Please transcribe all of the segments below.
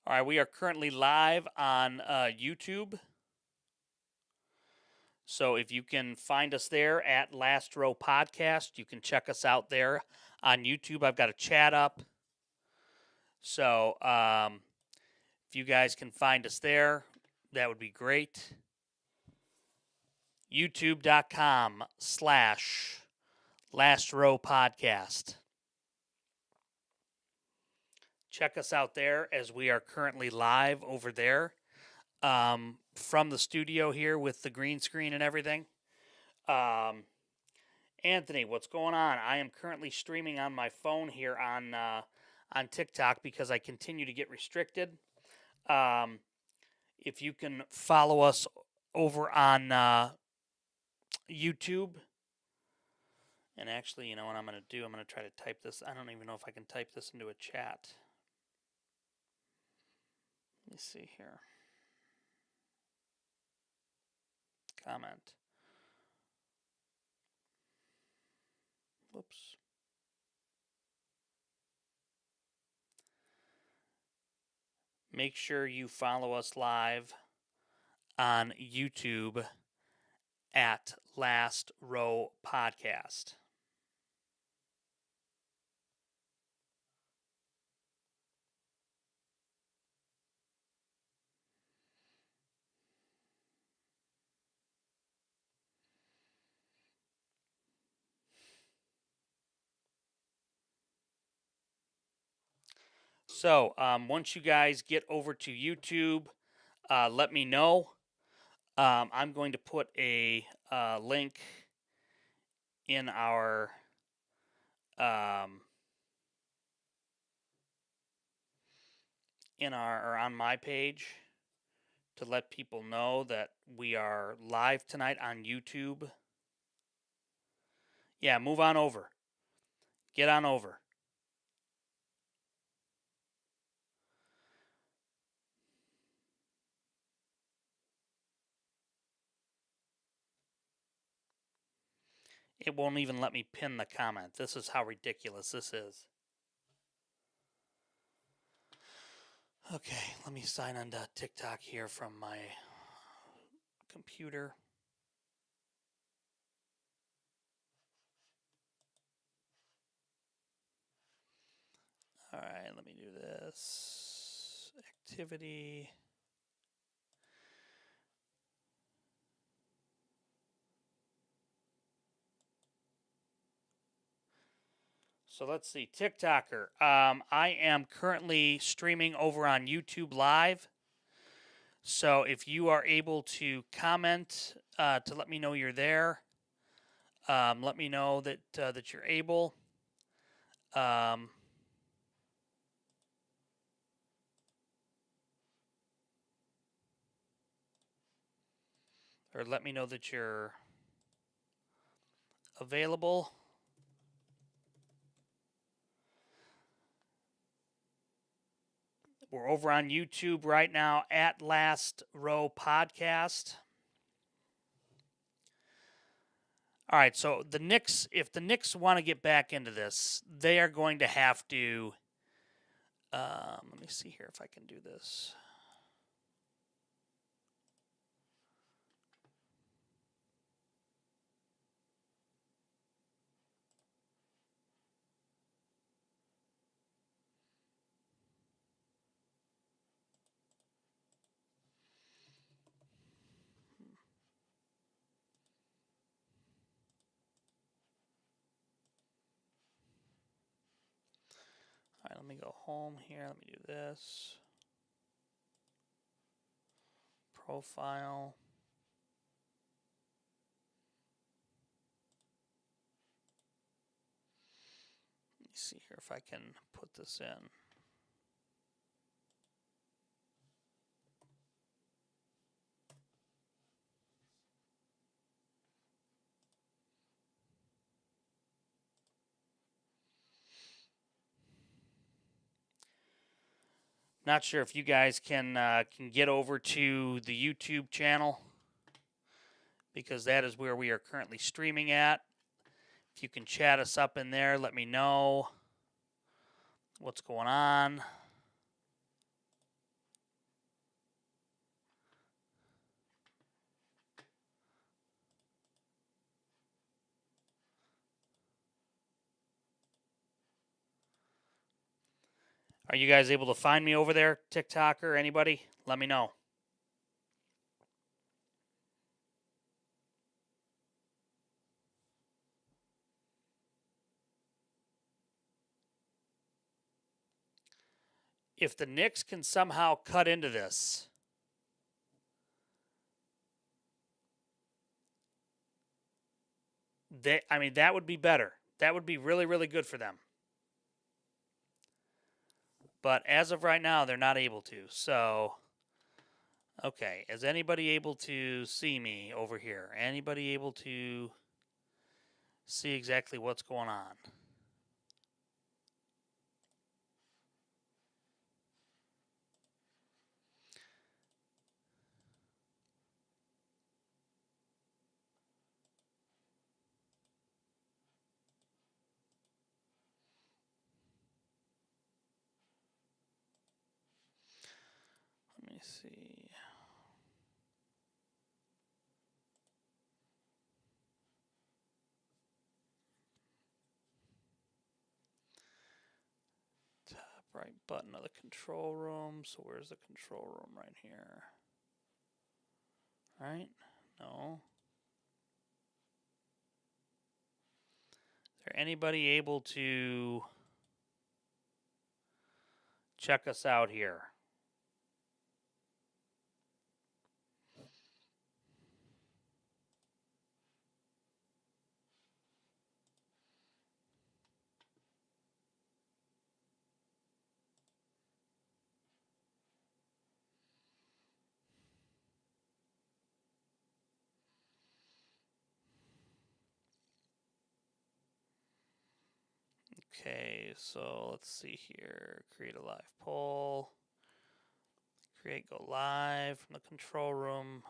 All right, we are currently live on YouTube. So if you can find us there at Last Row Podcast, you can check us out there on YouTube. I've got a chat up. So if you guys can find us there, that would be great. YouTube.com/Last Row Podcast. Check us out there as we are currently live over there from the studio here with the green screen and everything. Anthony, what's going on? I am currently streaming on my phone here on TikTok because I continue to get restricted. If you can follow us over on YouTube, and actually, you know what I'm going to do? I'm going to try to type this. I don't even know if I can type this into a chat. Let me see here. Comment. Whoops. Make sure you follow us live on YouTube at Last Row Podcast. So once you guys get over to YouTube, let me know. I'm going to put a link in our or on my page to let people know that we are live tonight on YouTube. Yeah, move on over. Get on over. It won't even let me pin the comment. This is how ridiculous this is. Okay, let me sign on to TikTok here from my computer. All right, let me do this. Activity. So let's see, TikToker. I am currently streaming over on YouTube Live. So if you are able to comment to let me know you're there, let me know that that you're able. Or let me know that you're available. We're over on YouTube right now at Last Row Podcast. All right, so the Knicks, if the Knicks want to get back into this, they are going to have to. Let me see here if I can do this. All right, let me go home here. Let me do this. Profile. Let me see here if I can put this in. Not sure if you guys can get over to the YouTube channel because that is where we are currently streaming at. If you can chat us up in there, let me know what's going on. Are you guys able to find me over there, TikToker? Anybody? Let me know. If the Knicks can somehow cut into this, that would be better. That would be really, really good for them. But as of right now, they're not able to. So, okay. Is anybody able to see me over here? Anybody able to see exactly what's going on? Let me see. Top right button of the control room. So where's the control room? Right here. Right? No. Is there anybody able to check us out here? Okay, so let's see here. Create a live poll. Create go live from the control room.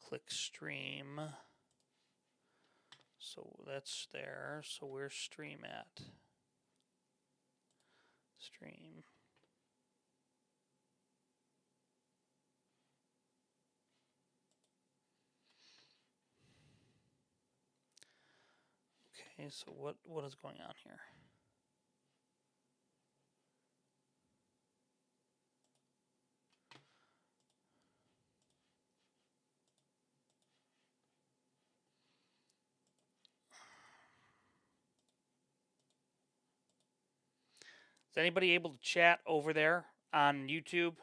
Click stream. So that's there. So where's stream at? Stream. Okay, so what is going on here? Is anybody able to chat over there on YouTube?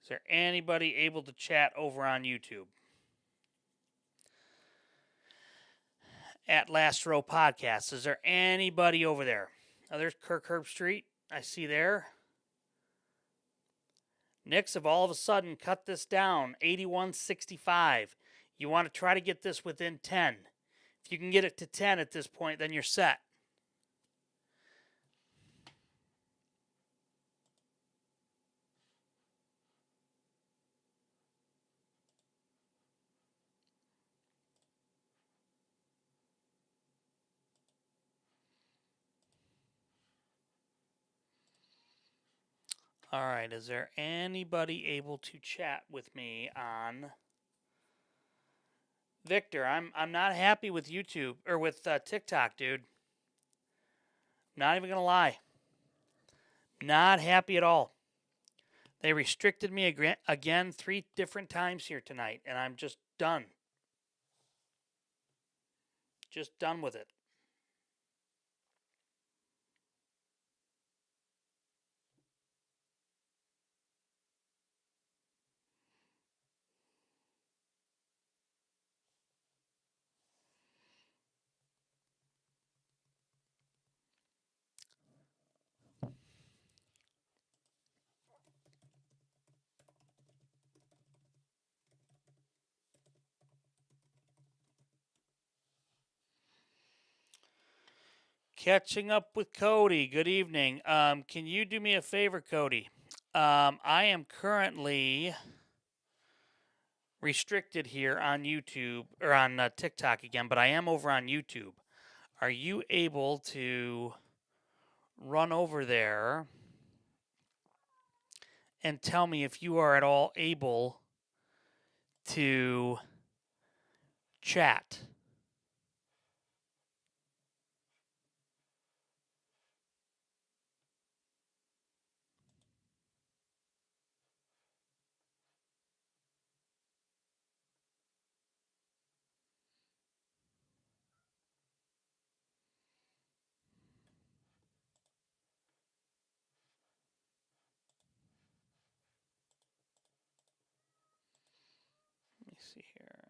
Is there anybody able to chat over on YouTube? At Last Row Podcast. Is there anybody over there? Oh, there's Kirk Herbstreit. I see there. Knicks have all of a sudden cut this down, 81-65. You want to try to get this within 10. If you can get it to 10 at this point, then you're set. All right, is there anybody able to chat with me on Victor? I'm not happy with YouTube or with TikTok, dude. Not even gonna lie. Not happy at all. They restricted me again 3 different times here tonight, and I'm just done. Just done with it. Catching up with Cody. Good evening. Can you do me a favor, Cody? I am currently restricted here on YouTube or on TikTok again, but I am over on YouTube. Are you able to run over there and tell me if you are at all able to chat? see here.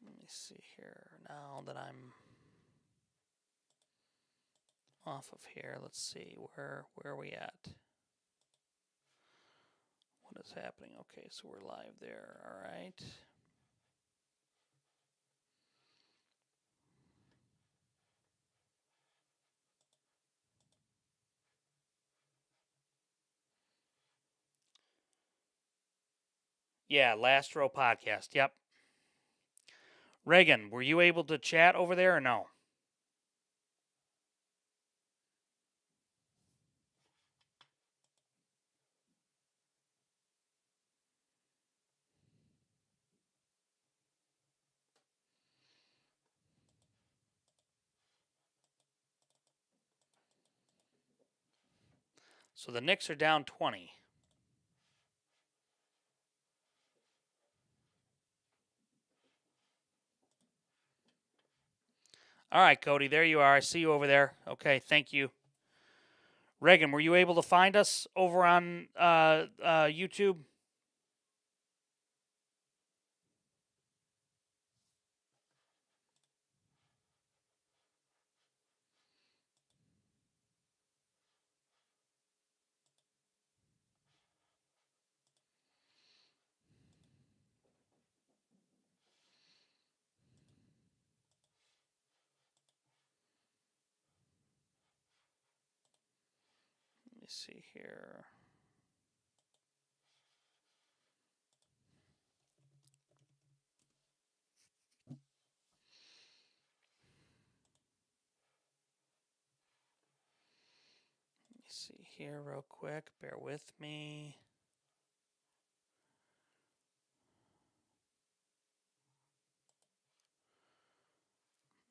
Let me see here. Now that I'm off of here, let's see where are we at? What is happening? Okay, so we're live there. All right. Yeah, Last Row Podcast. Yep. Reagan, were you able to chat over there or no? So the Knicks are down 20. All right, Cody, there you are. I see you over there. Okay, thank you. Reagan, were you able to find us over on YouTube? Let me see here. Let me see here real quick. Bear with me.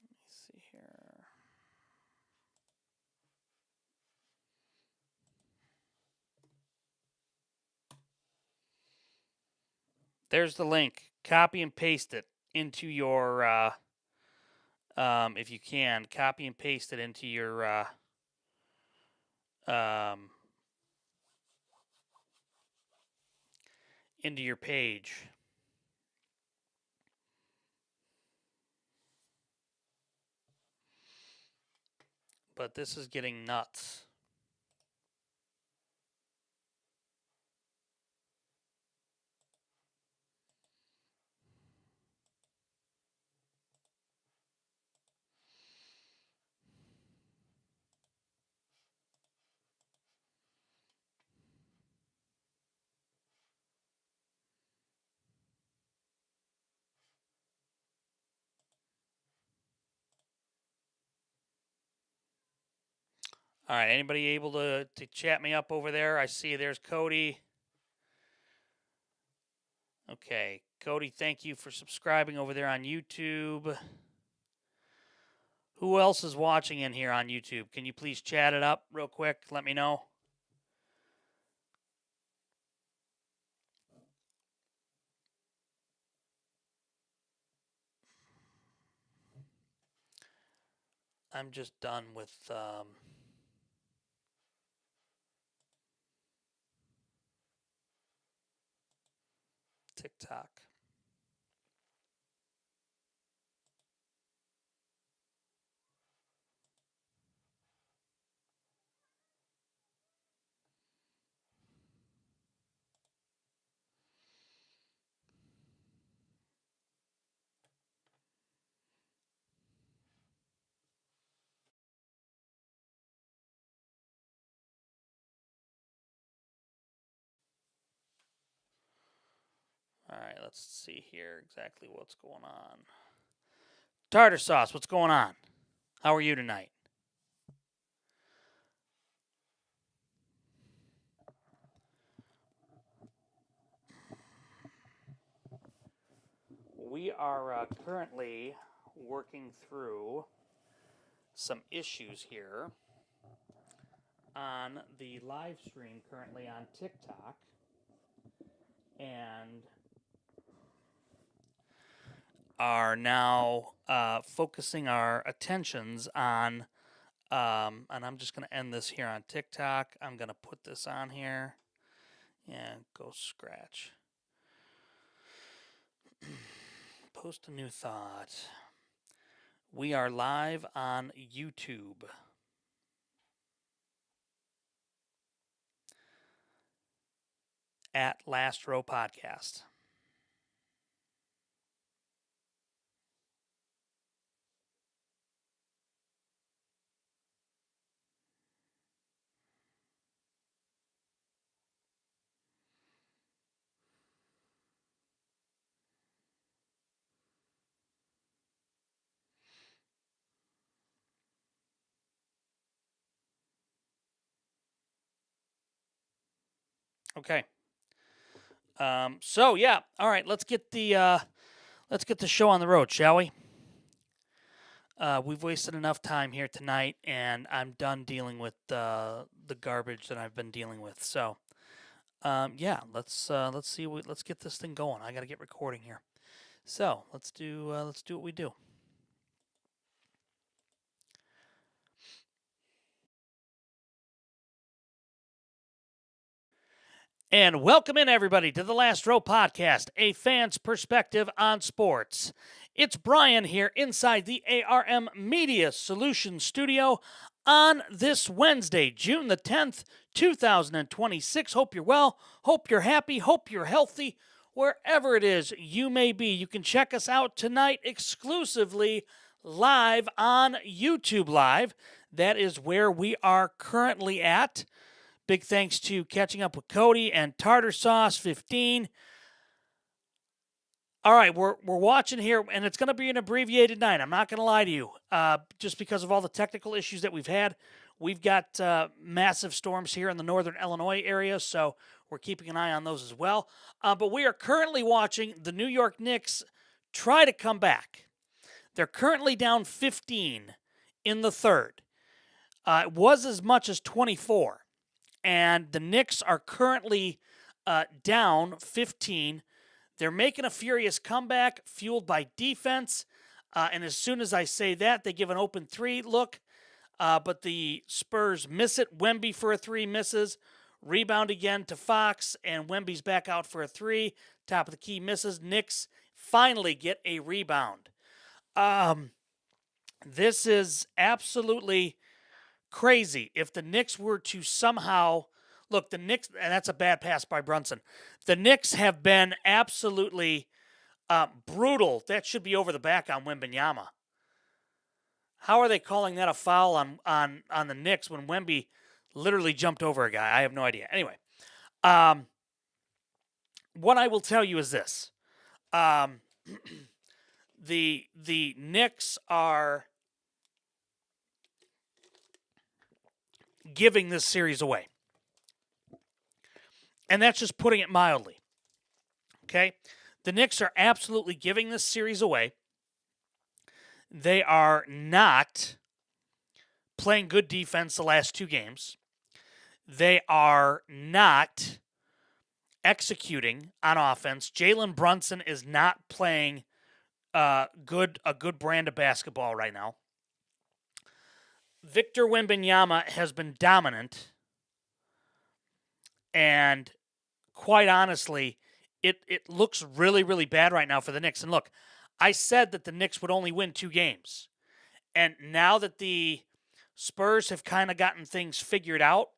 Let me see here. There's the link. Copy and paste it into your, if you can, copy and paste it into your, into your page. But this is getting nuts. All right, anybody able to chat me up over there? I see there's Cody. Okay, Cody, thank you for subscribing over there on YouTube. Who else is watching in here on YouTube? Can you please chat it up real quick? Let me know. I'm just done with TikTok. All right, let's see here exactly what's going on. Tartar sauce, what's going on? How are you tonight? We are currently working through some issues here on the live stream currently on TikTok, and are now focusing our attentions on, and I'm just going to end this here on TikTok. I'm going to put this on here. Yeah, go scratch. Post a new thought. We are live on YouTube. At Last Row Podcast. Okay. So yeah, all right. Let's get the show on the road, shall we? We've wasted enough time here tonight, and I'm done dealing with the garbage that I've been dealing with. So, yeah, let's get this thing going. I got to get recording here. So let's do what we do. And welcome in, everybody, to the Last Row Podcast, a fan's perspective on sports. It's Brian here inside the ARM Media Solutions studio on this Wednesday, June the 10th, 2026. Hope you're well, hope you're happy, hope you're healthy, wherever it is you may be. You can check us out tonight exclusively live on YouTube Live. That is where we are currently at. Big thanks to Catching Up with Cody and Tartar Sauce 15. All right, we're watching here, and it's going to be an abbreviated night. I'm not going to lie to you, just because of all the technical issues that we've had. We've got massive storms here in the northern Illinois area, so we're keeping an eye on those as well. But we are currently watching the New York Knicks try to come back. They're currently down 15 in the third. It was as much as 24. And the Knicks are currently down 15. They're making a furious comeback fueled by defense. And as soon as I say that, they give an open three look. But the Spurs miss it. Wemby for a three misses. Rebound again to Fox. And Wemby's back out for a three. Top of the key misses. Knicks finally get a rebound. This is absolutely crazy. If the Knicks were to somehow look, the Knicks, and that's a bad pass by Brunson. The Knicks have been absolutely brutal. That should be over the back on Wembanyama. How are they calling that a foul on the Knicks when Wemby literally jumped over a guy? I have no idea. Anyway, what I will tell you is this: the Knicks are giving this series away. And that's just putting it mildly. Okay? The Knicks are absolutely giving this series away. They are not playing good defense the last two games. They are not executing on offense. Jalen Brunson is not playing a good brand of basketball right now. Victor Wembanyama has been dominant, and quite honestly, it looks really, really bad right now for the Knicks. And look, I said that the Knicks would only win 2 games, and now that the Spurs have kind of gotten things figured out,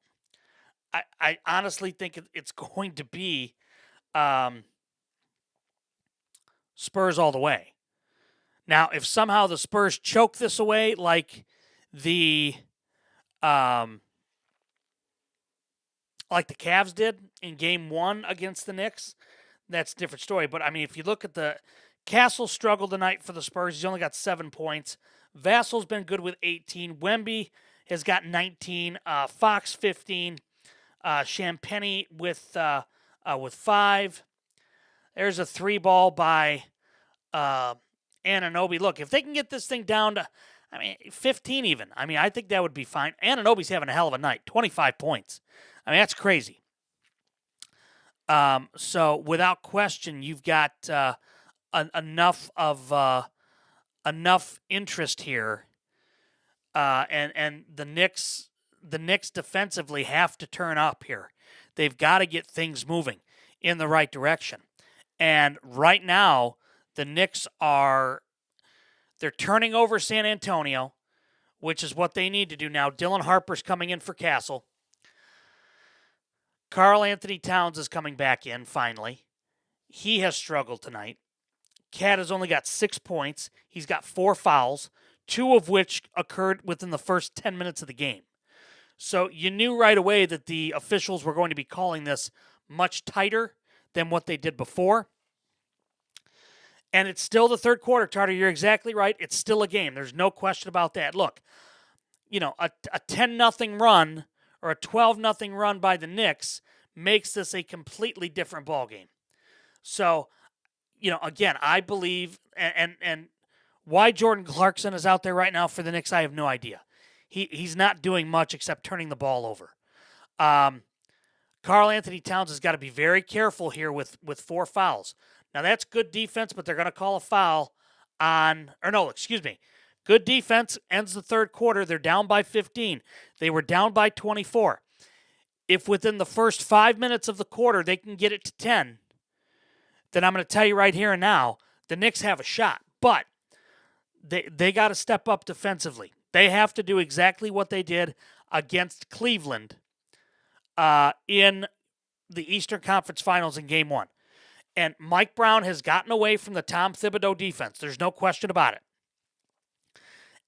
I honestly think it's going to be Spurs all the way. Now, if somehow the Spurs choke this away like the Cavs did in Game 1 against the Knicks, that's a different story. But, I mean, if you look at the Castle struggled tonight for the Spurs. He's only got 7 points. Vassal's been good with 18. Wemby has got 19. Fox 15. Champagnie with 5. There's a 3 ball by Anunoby. Look, if they can get this thing down to, I mean, 15 even. I mean, I think that would be fine. Anunoby's having a hell of a night. 25 points. I mean, that's crazy. So without question, you've got enough interest here, and the Knicks defensively have to turn up here. They've got to get things moving in the right direction. And right now, the Knicks they're turning over San Antonio, which is what they need to do now. Dylan Harper's coming in for Castle. Karl-Anthony Towns is coming back in, finally. He has struggled tonight. Cat has only got 6 points. He's got 4 fouls, 2 of which occurred within the first 10 minutes of the game. So you knew right away that the officials were going to be calling this much tighter than what they did before. And it's still the third quarter, Tarter. You're exactly right. It's still a game. There's no question about that. Look, a 10-0 run or a 12-0 run by the Knicks makes this a completely different ballgame. So, again, I believe, and why Jordan Clarkson is out there right now for the Knicks, I have no idea. He's not doing much except turning the ball over. Karl-Anthony Towns has got to be very careful here with 4 fouls. Now, that's good defense, but they're going to call a foul Good defense ends the third quarter. They're down by 15. They were down by 24. If within the first 5 minutes of the quarter they can get it to 10, then I'm going to tell you right here and now, the Knicks have a shot. But they got to step up defensively. They have to do exactly what they did against Cleveland in the Eastern Conference Finals in Game 1. And Mike Brown has gotten away from the Tom Thibodeau defense. There's no question about it.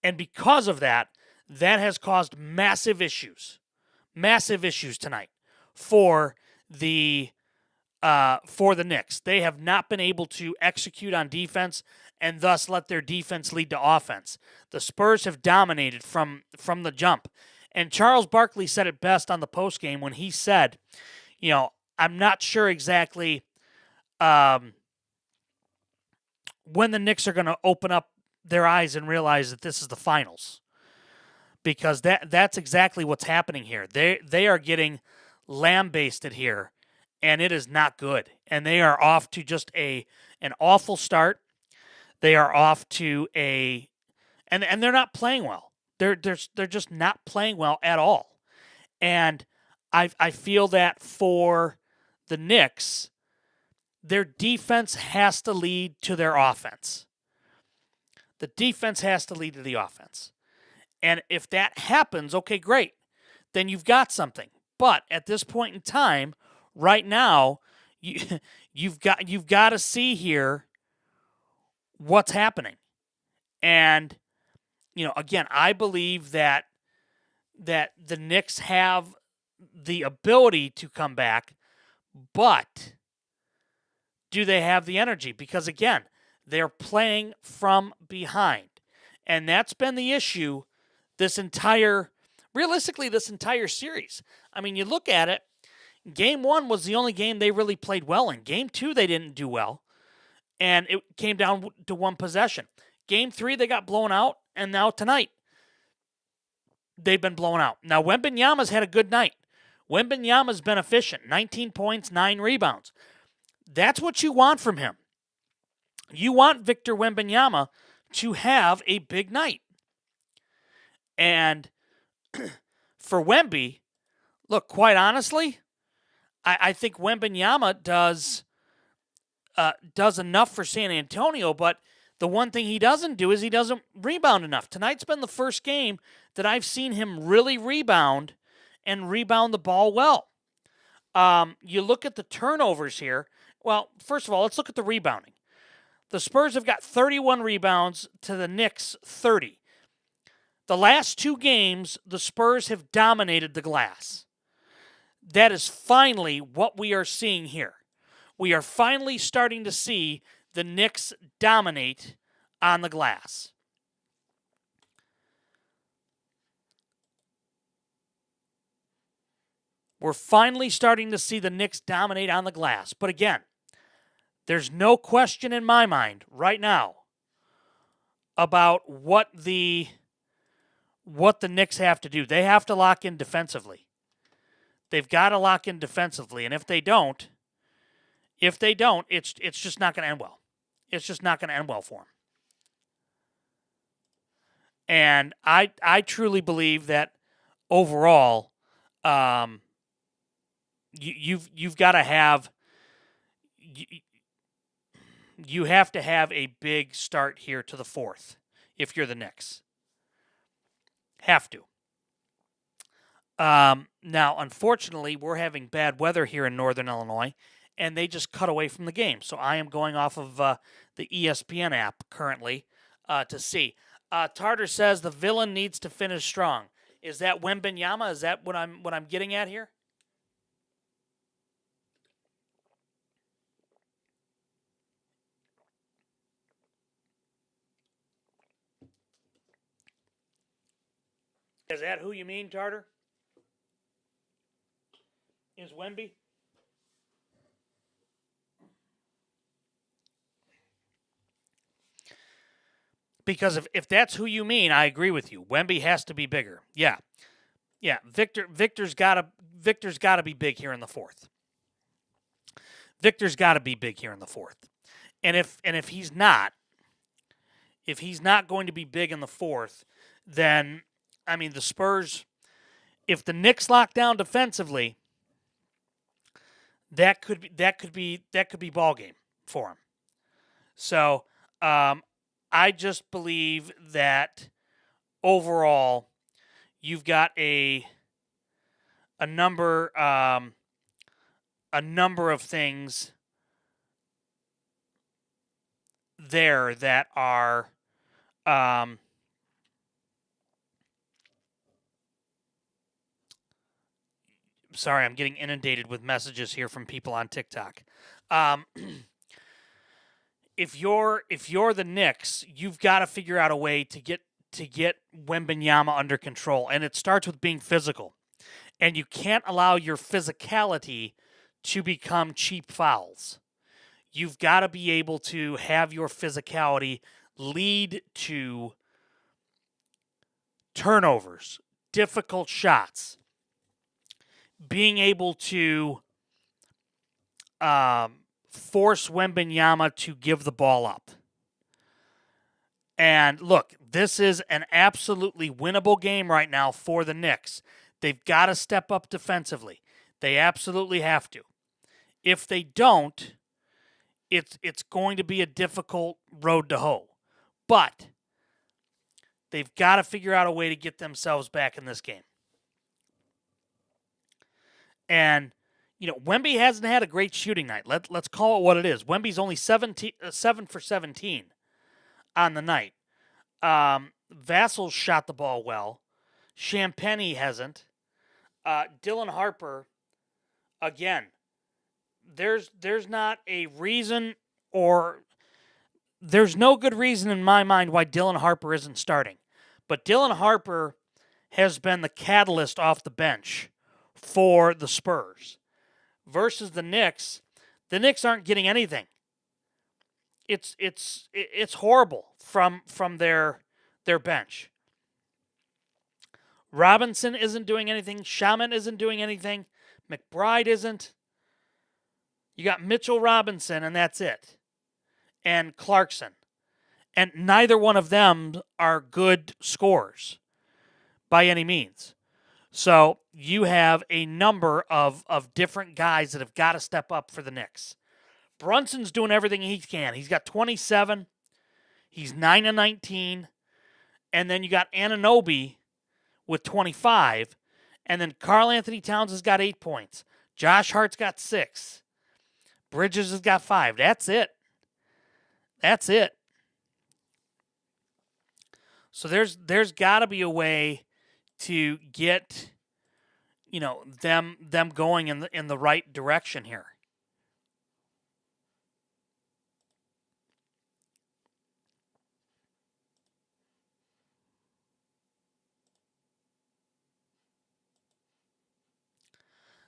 And because of that, that has caused massive issues tonight for the Knicks. They have not been able to execute on defense and thus let their defense lead to offense. The Spurs have dominated from the jump. And Charles Barkley said it best on the postgame when he said, I'm not sure exactly when the Knicks are going to open up their eyes and realize that this is the finals, because that's exactly what's happening here. They are getting lambasted here, and it is not good. And they are off to just an awful start. They are off to and they're not playing well. They're just not playing well at all. And I feel that for the Knicks, their defense has to lead to their offense. The defense has to lead to the offense. And if that happens, okay, great. Then you've got something. But at this point in time, right now, you've got to see here what's happening. And, again, I believe that the Knicks have the ability to come back, but do they have the energy? Because, again, they're playing from behind. And that's been the issue realistically, this entire series. I mean, you look at it, Game 1 was the only game they really played well in. Game 2, they didn't do well, and it came down to one possession. Game 3, they got blown out, and now tonight, they've been blown out. Now, Wembanyama's had a good night. Wembanyama's been efficient, 19 points, 9 rebounds. That's what you want from him. You want Victor Wembanyama to have a big night. And for Wemby, look, quite honestly, I think Wembanyama does enough for San Antonio, but the one thing he doesn't do is he doesn't rebound enough. Tonight's been the first game that I've seen him really rebound the ball well. You look at the turnovers here. Well, first of all, let's look at the rebounding. The Spurs have got 31 rebounds to the Knicks 30. The last 2 games, the Spurs have dominated the glass. That is finally what we are seeing here. We are finally starting to see the Knicks dominate on the glass. We're finally starting to see the Knicks dominate on the glass. But again, there's no question in my mind right now about what the what the Knicks have to do. They have to lock in defensively. They've got to lock in defensively, and if they don't, it's just not going to end well. It's just not going to end well for them. And I truly believe that overall, you've got to have you have to have a big start here to the fourth if you're the Knicks. Have to. Now, unfortunately, we're having bad weather here in Northern Illinois, and they just cut away from the game. So I am going off of the ESPN app currently to see. Tartar says the villain needs to finish strong. Is that Wembanyama? Is that what I'm getting at here? Is that who you mean, Tartar? Is Wemby? Because if that's who you mean, I agree with you. Wemby has to be bigger. Yeah. Victor's got to be big here in the fourth. Victor's got to be big here in the fourth. And if he's not going to be big in the fourth, then I mean the Spurs. If the Knicks lock down defensively, that could be ball game for him. So I just believe that overall, you've got a number of things there that are sorry, I'm getting inundated with messages here from people on TikTok. If you're the Knicks, you've got to figure out a way to get Wembanyama under control, and it starts with being physical. And you can't allow your physicality to become cheap fouls. You've got to be able to have your physicality lead to turnovers, difficult shots, being able to force Wembanyama to give the ball up. And look, this is an absolutely winnable game right now for the Knicks. They've got to step up defensively. They absolutely have to. If they don't, it's going to be a difficult road to hoe. But they've got to figure out a way to get themselves back in this game. And, you know, Wemby hasn't had a great shooting night. Let's call it what it is. Wemby's only 7 for 17 on the night. Vassell shot the ball well. Champagnie hasn't. Dylan Harper, again, there's not a reason, or there's no good reason in my mind why Dylan Harper isn't starting. But Dylan Harper has been the catalyst off the bench for the Spurs. Versus the Knicks aren't getting anything. It's horrible from their bench. Robinson isn't doing anything. Shaman isn't doing anything. McBride isn't. You got Mitchell Robinson, and that's it. And Clarkson. And neither one of them are good scorers by any means. So you have a number of different guys that have got to step up for the Knicks. Brunson's doing everything he can. He's got 27. He's 9 of 19. And then you got Anunoby with 25. And then Karl Anthony Towns has got 8 points. Josh Hart's got 6. Bridges has got 5. That's it. That's it. So there's got to be a way to get, you know, them going in the right direction here.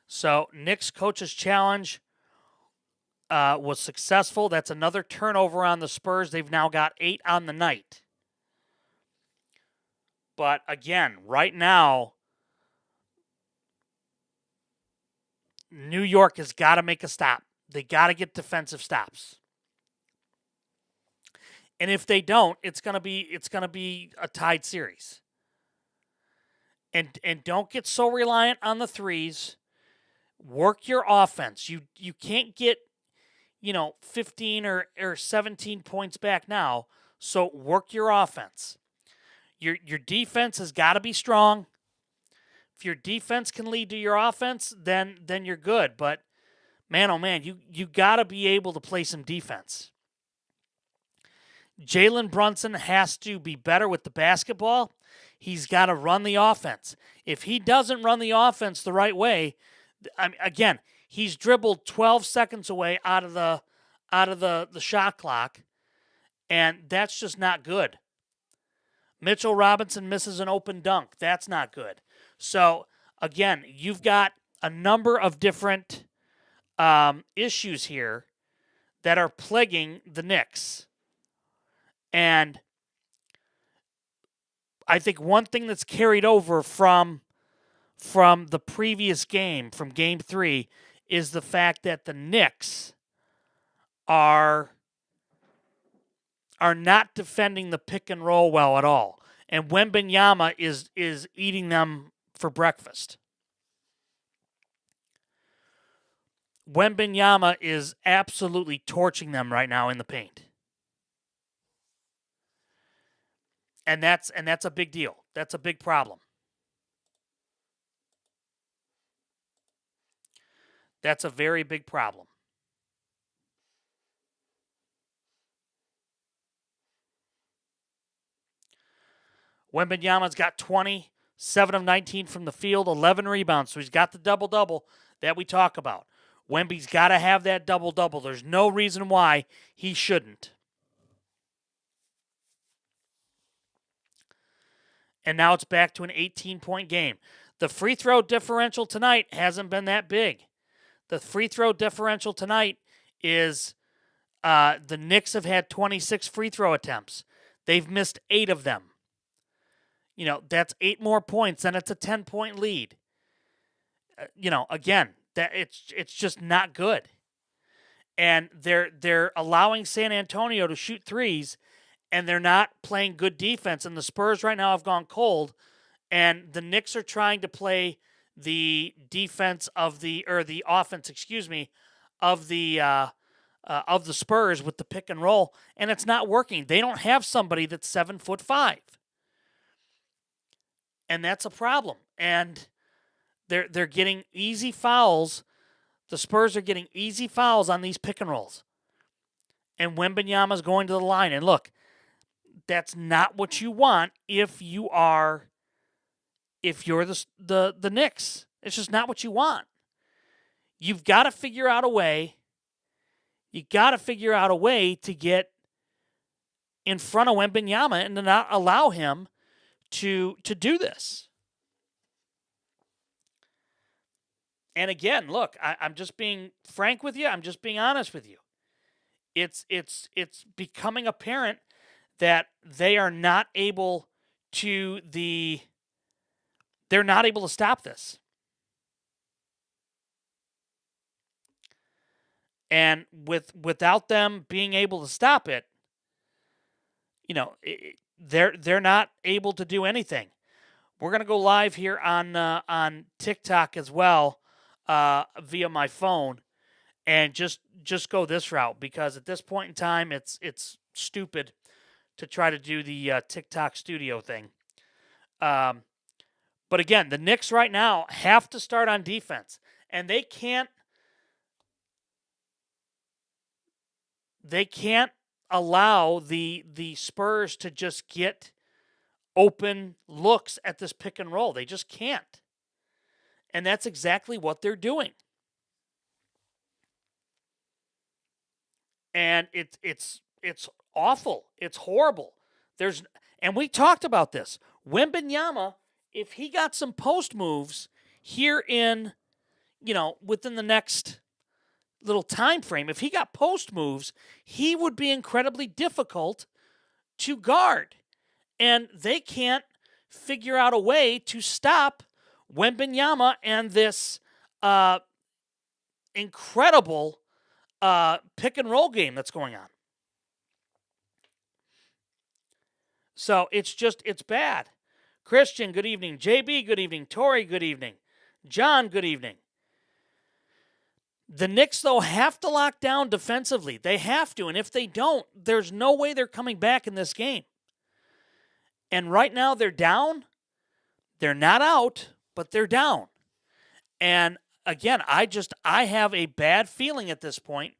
So Knicks Coach's Challenge was successful. That's another turnover on the Spurs. They've now got 8 on the night. But again, right now, New York has got to make a stop. They got to get defensive stops. And if they don't, it's gonna be a tied series. And don't get so reliant on the threes. Work your offense. You can't get 15 or 17 points back now. So work your offense. Your defense has got to be strong. If your defense can lead to your offense, then you're good. But man, oh man, you got to be able to play some defense. Jalen Brunson has to be better with the basketball. He's got to run the offense. If he doesn't run the offense the right way, again, he's dribbled 12 seconds away out of the shot clock, and that's just not good. Mitchell Robinson misses an open dunk. That's not good. So, again, you've got a number of different issues here that are plaguing the Knicks. And I think one thing that's carried over from the previous game, from Game 3, is the fact that the Knicks are not defending the pick and roll well at all. And Wembanyama is eating them for breakfast. Wembanyama is absolutely torching them right now in the paint. And that's a big deal. That's a big problem. That's a very big problem. Wembanyama's got 20, 7 of 19 from the field, 11 rebounds. So he's got the double-double that we talk about. Wemby's got to have that double-double. There's no reason why he shouldn't. And now it's back to an 18-point game. The free throw differential tonight hasn't been that big. The free throw differential tonight is the Knicks have had 26 free throw attempts. They've missed 8 of them. That's 8 more points, and it's a 10-point lead. Again, that it's just not good. And they're allowing San Antonio to shoot threes, and they're not playing good defense. And the Spurs right now have gone cold, and the Knicks are trying to play the defense of the offense, of the Spurs with the pick and roll, and it's not working. They don't have somebody that's 7'5", and that's a problem. And they're getting easy fouls. The Spurs are getting easy fouls on these pick and rolls, and Wembanyama's going to the line. And look, that's not what you want if you're the Knicks. It's just not what you want. You've got to figure out a way. You got to figure out a way to get in front of Wembanyama and to not allow him to do this. And again, look, I'm just being frank with you. I'm just being honest with you. It's becoming apparent that they are not able to they're not able to stop this. And without them being able to stop it, they're not able to do anything. We're going to go live here on TikTok as well via my phone, and just go this route, because at this point in time it's stupid to try to do the TikTok studio thing. But again, the Knicks right now have to start on defense, and they can't allow the Spurs to just get open looks at this pick and roll. They just can't. And that's exactly what they're doing. And it's awful. It's horrible. And we talked about this. Wembanyama, if he got some post moves here in, within the next little time frame, if he got post moves, he would be incredibly difficult to guard. And they can't figure out a way to stop Wembanyama and this incredible pick and roll game that's going on. So it's bad. Christian, good evening. JB, good evening. Tori, good evening. John, good evening. The Knicks, though, have to lock down defensively. They have to. And if they don't, there's no way they're coming back in this game. And right now they're down. They're not out, but they're down. And again, I have a bad feeling at this point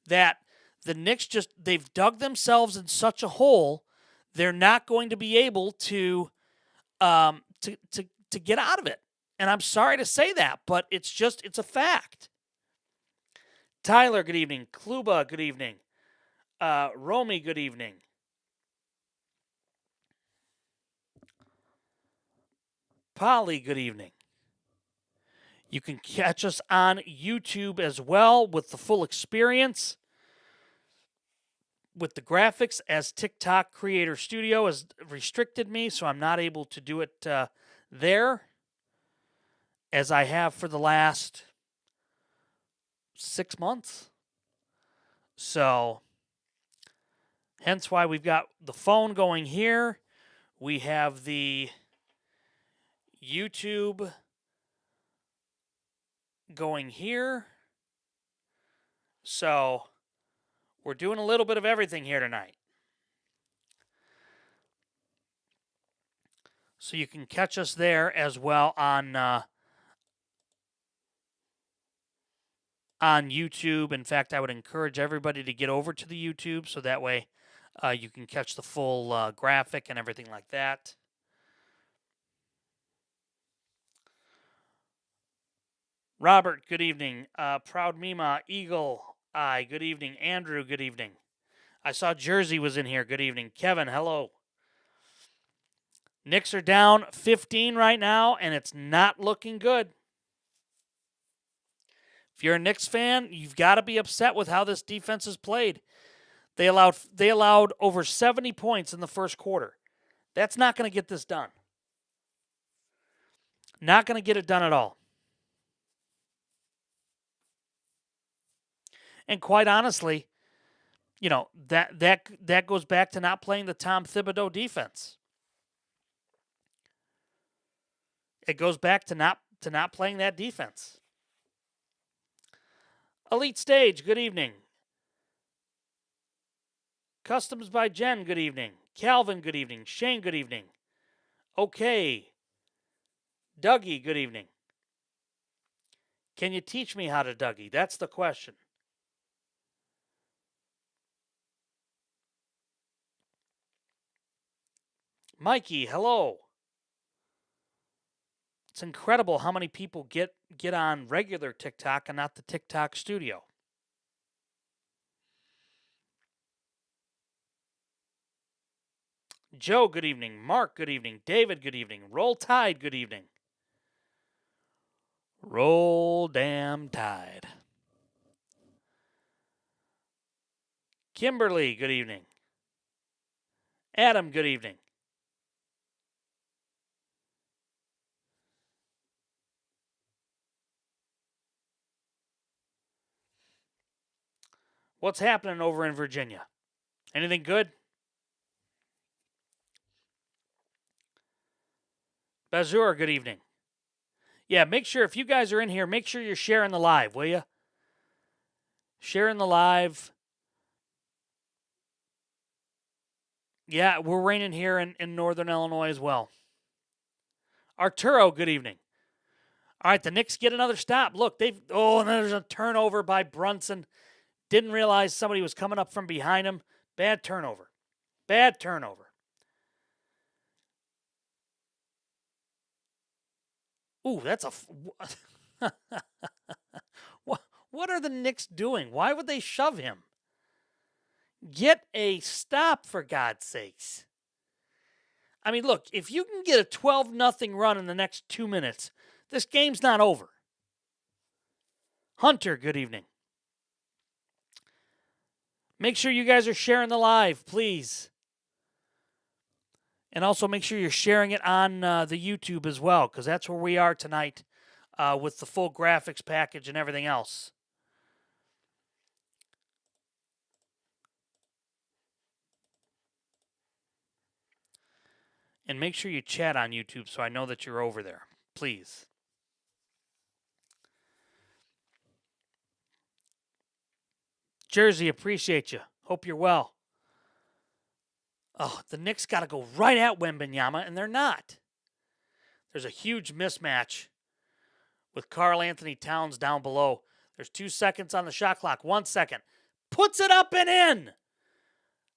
that the Knicks they've dug themselves in such a hole, they're not going to be able to get out of it. And I'm sorry to say that, but it's a fact. Tyler, good evening. Kluba, good evening. Romy, good evening. Polly, good evening. You can catch us on YouTube as well with the full experience, with the graphics, as TikTok Creator Studio has restricted me, so I'm not able to do it there as I have for the last 6 months. So, hence why we've got the phone going here. We have the YouTube going here. So, we're doing a little bit of everything here tonight. So you can catch us there as well on YouTube. In fact, I would encourage everybody to get over to the YouTube so that way you can catch the full graphic and everything like that. Robert, good evening. Proud Mima, Eagle Eye, good evening. Andrew, good evening. I saw Jersey was in here. Good evening. Kevin, hello. Knicks are down 15 right now, and it's not looking good. If you're a Knicks fan, you've got to be upset with how this defense is played. They allowed over 70 points in the first quarter. That's not going to get this done. Not going to get it done at all. And quite honestly, you know, that goes back to not playing the Tom Thibodeau defense. It goes back to not playing that defense. Elite Stage, good evening. Customs by Jen, good evening. Calvin, good evening. Shane, good evening. Okay. Dougie, good evening. Can you teach me how to Dougie? That's the question. Mikey, hello. It's incredible how many people get on regular TikTok and not the TikTok studio. Joe, good evening. Mark, good evening. David, good evening. Roll Tide, good evening. Roll damn Tide. Kimberly, good evening. Adam, good evening. What's happening over in Virginia? Anything good? Bazur, good evening. Yeah, make sure, if you guys are in here, make sure you're sharing the live, will you? Sharing the live. Yeah, we're raining here in northern Illinois as well. Arturo, good evening. All right, the Knicks get another stop. Look, and there's a turnover by Brunson. Didn't realize somebody was coming up from behind him. Bad turnover. Bad turnover. Ooh, that's a... What are the Knicks doing? Why would they shove him? Get a stop, for God's sakes. I mean, look, if you can get a 12-0 run in the next 2 minutes, this game's not over. Hunter, good evening. Make sure you guys are sharing the live, please. And also make sure you're sharing it on the YouTube as well, because that's where we are tonight with the full graphics package and everything else. And make sure you chat on YouTube so I know that you're over there, please. Jersey, appreciate you. Hope you're well. Oh, the Knicks got to go right at Wembanyama, and they're not. There's a huge mismatch with Karl-Anthony Towns down below. There's 2 seconds on the shot clock. 1 second. Puts it up and in.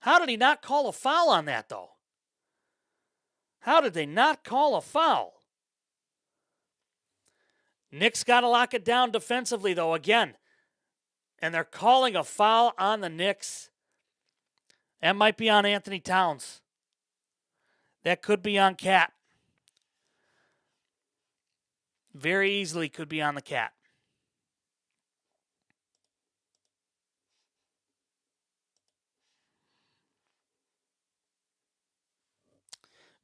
How did he not call a foul on that, though? How did they not call a foul? Knicks got to lock it down defensively, though, again. And they're calling a foul on the Knicks. That might be on Anthony Towns. That could be on Cat. Very easily could be on the Cat.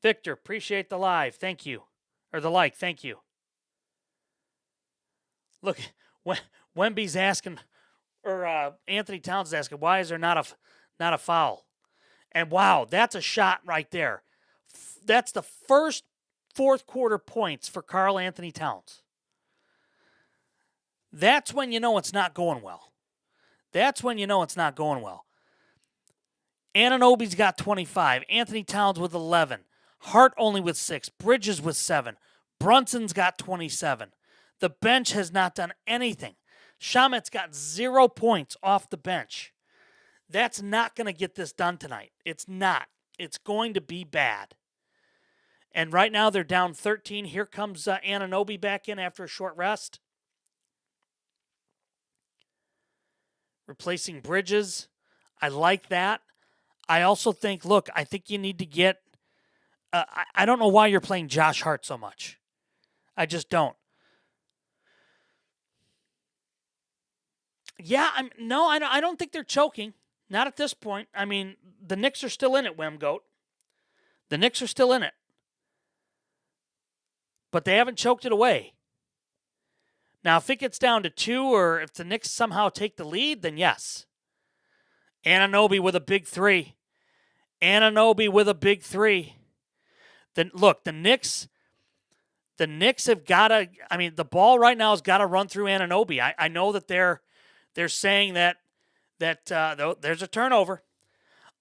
Victor, appreciate the live. Thank you. Or the like. Thank you. Look, Wemby's asking, or Anthony Towns is asking, why is there not a foul? And wow, that's a shot right there. That's the first fourth quarter points for Karl-Anthony Towns. That's when you know it's not going well. That's when you know it's not going well. Anunoby's got 25. Anthony Towns with 11. Hart only with 6. Bridges with 7. Brunson's got 27. The bench has not done anything. Shamet's got 0 points off the bench. That's not going to get this done tonight. It's not. It's going to be bad. And right now they're down 13. Here comes Anunoby back in after a short rest. Replacing Bridges. I like that. I also think, look, I think you need to get... I don't know why you're playing Josh Hart so much. I just don't. Yeah, I don't think they're choking. Not at this point. I mean, the Knicks are still in it, Wemgoat. The Knicks are still in it. But they haven't choked it away. Now, if it gets down to 2 or if the Knicks somehow take the lead, then yes. Anunoby with a big 3. Anunoby with a big 3. Then look, the Knicks have got to, I mean, the ball right now has got to run through Anunoby. I know that they're saying that there's a turnover.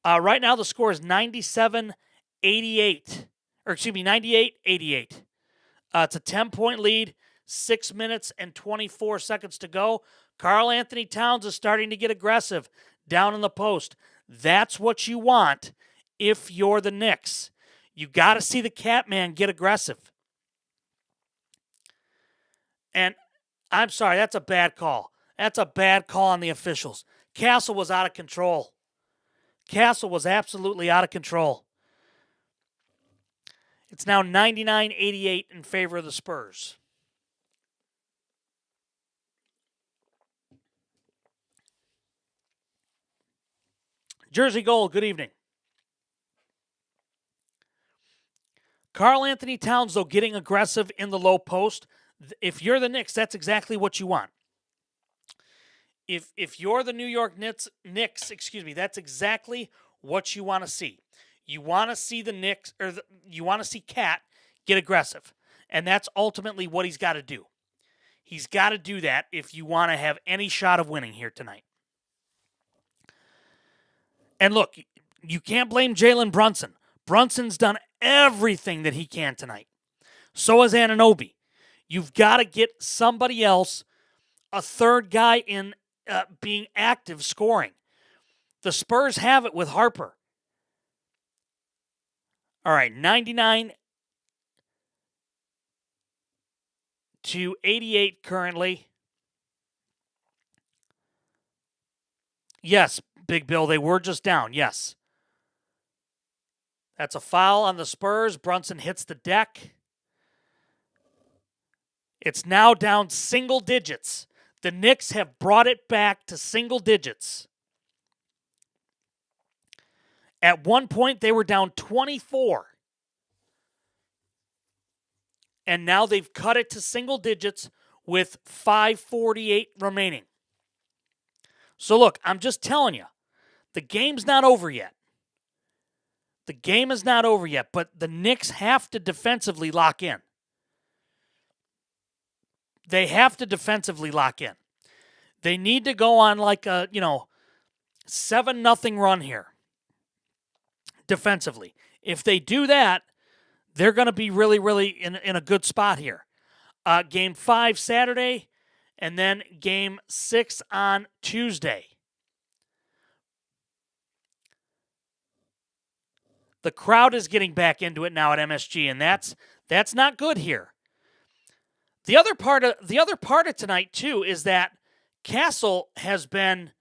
Right now the score is 97-88. Or excuse me, 98-88. It's a 10-point lead. 6 minutes and 24 seconds to go. Karl-Anthony Towns is starting to get aggressive down in the post. That's what you want if you're the Knicks. You got to see the Catman get aggressive. And I'm sorry, that's a bad call. That's a bad call on the officials. Castle was out of control. Castle was absolutely out of control. It's now 99-88 in favor of the Spurs. Jersey Gold, good evening. Karl-Anthony Towns, though, getting aggressive in the low post. If you're the Knicks, that's exactly what you want. If you're the New York Knicks, that's exactly what you want to see. You want to see the Knicks, you want to see Cat get aggressive. And that's ultimately what he's got to do. He's got to do that if you want to have any shot of winning here tonight. And look, you can't blame Jalen Brunson. Brunson's done everything that he can tonight. So has Anunoby. You've got to get somebody else, a third guy in being active scoring. The Spurs have it with Harper. All right, 99-88 currently. Yes, Big Bill, they were just down, yes. That's a foul on the Spurs. Brunson hits the deck. It's now down single digits. The Knicks have brought it back to single digits. At one point, they were down 24. And now they've cut it to single digits with 5:48 remaining. So look, I'm just telling you, the game's not over yet. The game is not over yet, but the Knicks have to defensively lock in. They have to defensively lock in. They need to go on like a, 7-0 run here defensively. If they do that, they're going to be really, really in a good spot here. Game 5 Saturday, and then Game 6 on Tuesday. The crowd is getting back into it now at MSG, and that's not good here. The other part of tonight too is that Castle has been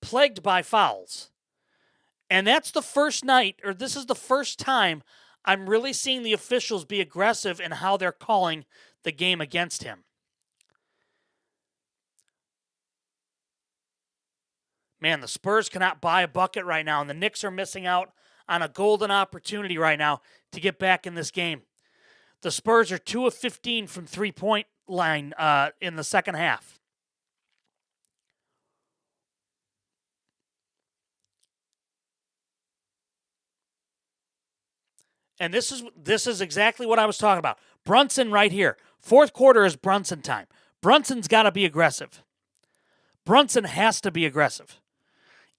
plagued by fouls. And that's the first night, or this is the first time I'm really seeing the officials be aggressive in how they're calling the game against him. Man, the Spurs cannot buy a bucket right now, and the Knicks are missing out on a golden opportunity right now to get back in this game. The Spurs are 2 of 15 from three-point line in the second half. And this is exactly what I was talking about. Brunson right here. Fourth quarter is Brunson time. Brunson's got to be aggressive. Brunson has to be aggressive.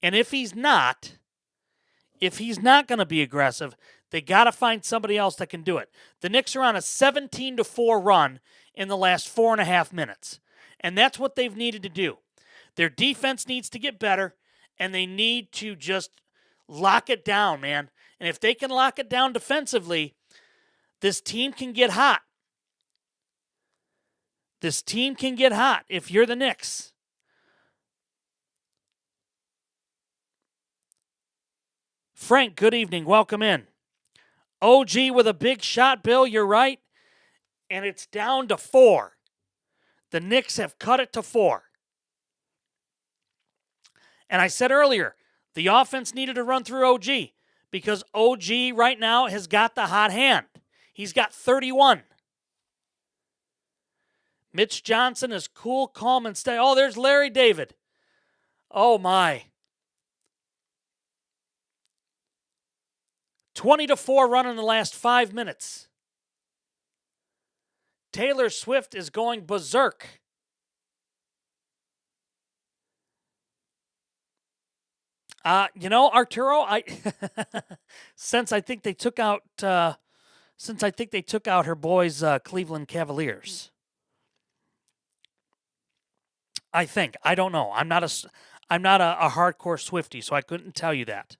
And if he's not going to be aggressive, they got to find somebody else that can do it. The Knicks are on a 17-4 run in the last 4.5 minutes. And that's what they've needed to do. Their defense needs to get better, and they need to just lock it down, man. And if they can lock it down defensively, this team can get hot. This team can get hot if you're the Knicks. Frank, good evening. Welcome in. OG with a big shot, Bill. You're right. And it's down to 4. The Knicks have cut it to 4. And I said earlier, the offense needed to run through OG because OG right now has got the hot hand. He's got 31. Mitch Johnson is cool, calm, and steady. Oh, there's Larry David. Oh, my. 20-4 run in the last 5 minutes. Taylor Swift is going berserk. Arturo, since I think they took out her boys Cleveland Cavaliers. I think. I don't know. I'm not a hardcore Swiftie, so I couldn't tell you that.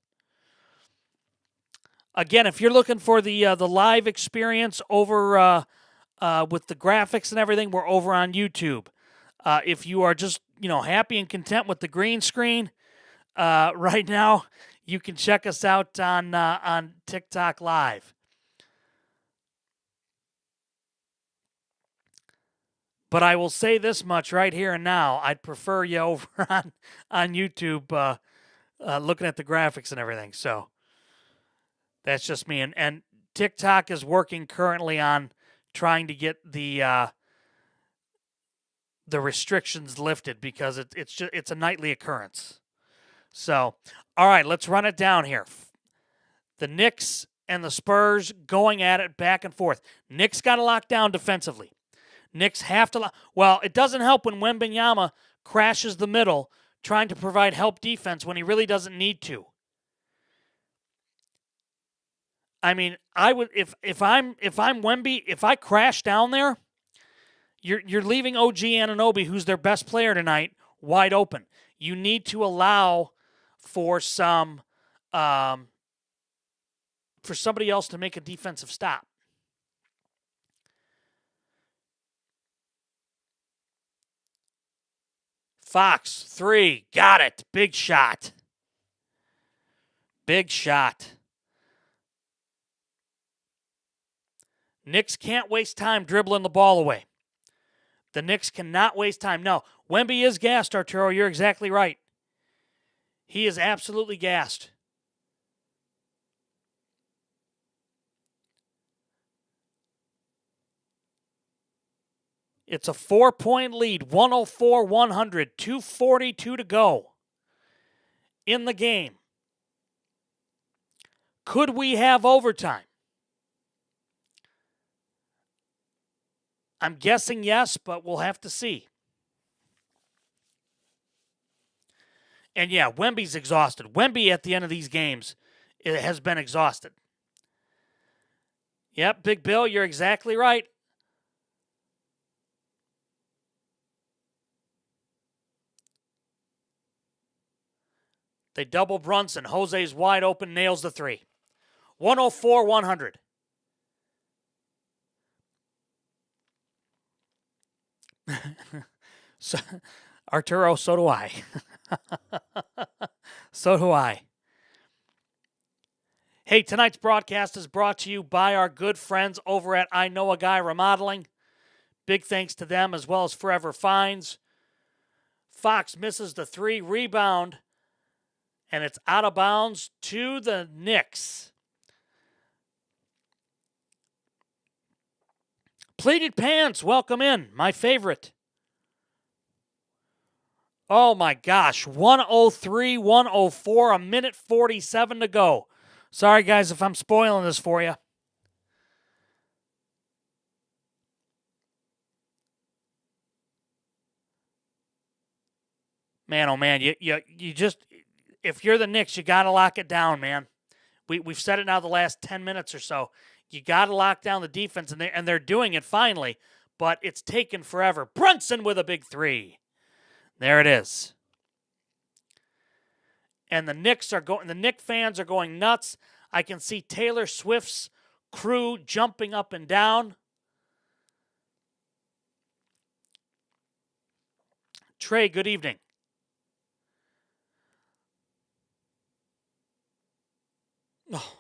Again, if you're looking for the live experience over with the graphics and everything, we're over on YouTube. If you are just happy and content with the green screen, right now you can check us out on TikTok Live. But I will say this much right here and now: I'd prefer you over on YouTube, looking at the graphics and everything. So that's just me. And TikTok is working currently on trying to get the restrictions lifted because it's a nightly occurrence. So, all right, let's run it down here. The Knicks and the Spurs going at it back and forth. Knicks got to lock down defensively. Knicks have to well, it doesn't help when Wembanyama crashes the middle trying to provide help defense when he really doesn't need to. I mean, I would if I'm Wemby, if I crash down there, you're leaving OG Anunoby, who's their best player tonight, wide open. You need to allow for some for somebody else to make a defensive stop. Fox, 3, got it. Big shot. Big shot. Knicks can't waste time dribbling the ball away. The Knicks cannot waste time. No, Wemby is gassed, Arturo. You're exactly right. He is absolutely gassed. It's a 4-point lead, 104-100, 2:42 to go in the game. Could we have overtime? I'm guessing yes, but we'll have to see. And yeah, Wemby's exhausted. Wemby at the end of these games has been exhausted. Yep, Big Bill, you're exactly right. They double Brunson. Jose's wide open, nails the three. 104-100. So, Arturo, so do I. So do I. Hey, tonight's broadcast is brought to you by our good friends over at I Know a Guy Remodeling. Big thanks to them as well as Forever Finds. Fox misses the three, rebound, and it's out of bounds to the Knicks. Pleated Pants, welcome in. My favorite. Oh my gosh, 103-104, a minute 47 to go. Sorry, guys, if I'm spoiling this for you. Man, oh man, you just, if you're the Knicks, you got to lock it down, man. We've said it now the last 10 minutes or so. You got to lock down the defense, and they're doing it finally, but it's taken forever. Brunson with a big three. There it is. And the Knicks fans are going nuts. I can see Taylor Swift's crew jumping up and down. Trey, good evening. Oh.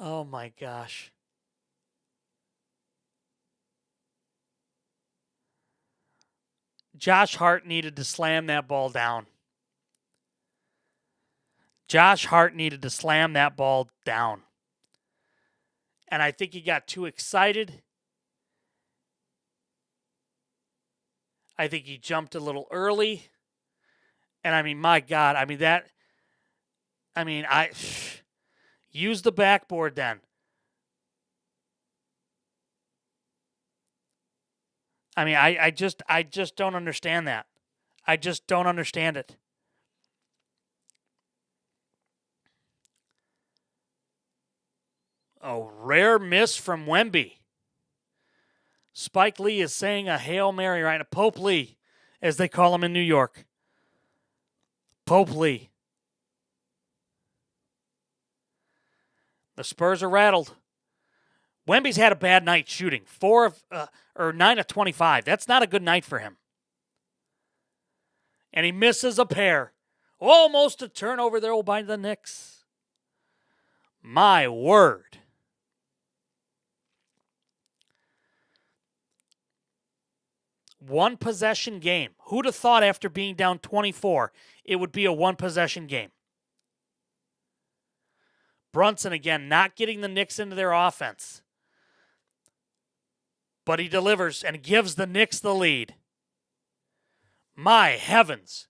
Oh my gosh. Josh Hart needed to slam that ball down. Josh Hart needed to slam that ball down. And I think he got too excited. I think he jumped a little early. And I mean, my God, use the backboard then. I mean, I just don't understand that. I just don't understand it. A rare miss from Wemby. Spike Lee is saying a Hail Mary right now. Pope Lee, as they call him in New York. Pope Lee. The Spurs are rattled. Wemby's had a bad night shooting. 9 of 25. That's not a good night for him. And he misses a pair. Almost a turnover there by the Knicks. My word. One possession game. Who'd have thought after being down 24 it would be a one possession game? Brunson again not getting the Knicks into their offense. But he delivers and gives the Knicks the lead. My heavens.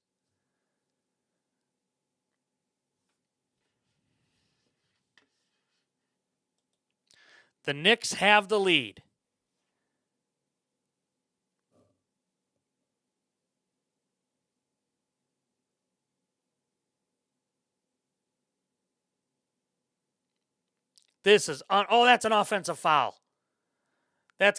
The Knicks have the lead. This is that's an offensive foul.